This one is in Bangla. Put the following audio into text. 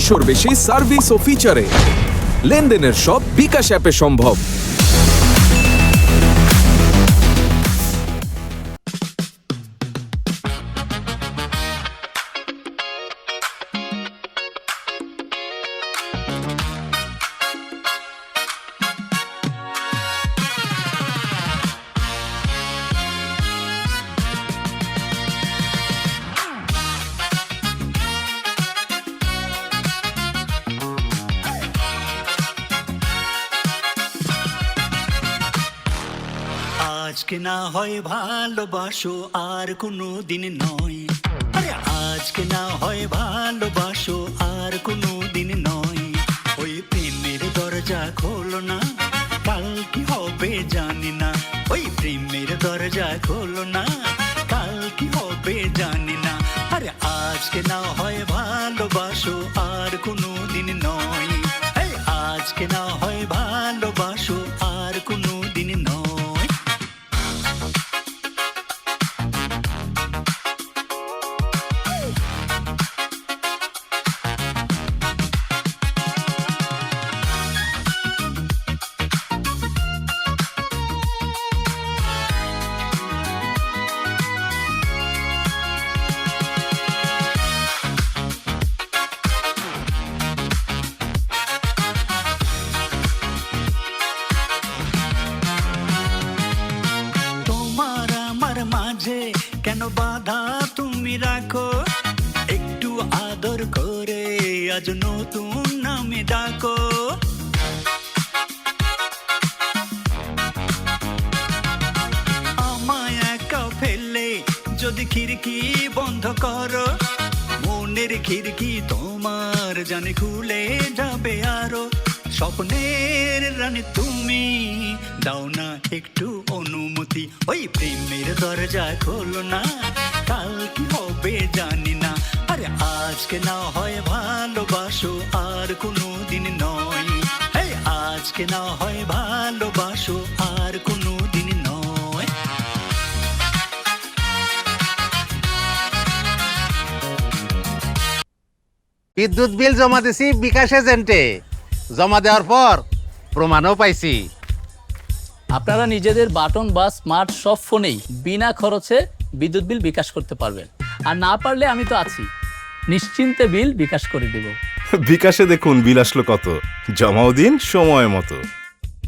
200-র বেশি সার্ভিস ও ফিচারে লেনদেনের সব বিকাশ অ্যাপে সম্ভব। আজকে না হয় ভালোবাসো আর কোনো দিন নয়, আরে আজকে না হয় ভালোবাসো আর কোনো দিন নয়। ওই প্রেমের দরজা খোলো না, কাল কি হবে জানি না। ওই প্রেমের দরজা খোলো না, কাল কি হবে জানি না। আরে আজকে না হয় ভালোবাসো আর কোনো দিন নয়, এই আজকে না হয় ভালোবাসো আর কোনো দিন নয়। কেন বাধা তুমি রাখো, একটু আদর করে আজ নতুন নামে ডাকো। আমায় একা ফেলে যদি খিড়কি বন্ধ করো, মনের খিড়কি তোমার জানে খুলে যাবে আরো। স্বপ্নের রানী তুমি দাও না একটু অনুমতি, ওই প্রেমের দরজা খোলো না, কাল কি হবে জানি না। আরে আজকে না হয় ভালোবাসো আর কোনো দিন নয়, এই আজকে না হয় ভালোবাসো আর কোনো দিন নয়। বিদ্যুৎ বিল জমা দিছি বিকাশ এজেন্টে, জমা দেওয়ার পর প্রমাণও পাইছি। আপনারা নিজেদের বাটন বা স্মার্ট সব ফোনেই বিনা খরচে বিদ্যুৎ বিল বিকাশ করতে পারবেন। আর না পারলে আমি তো আছি, নিশ্চিন্তে বিল বিকাশ করে দেব। বিকাশে দেখুন বিল আসলো কত, জমাও দিন সময় মতো।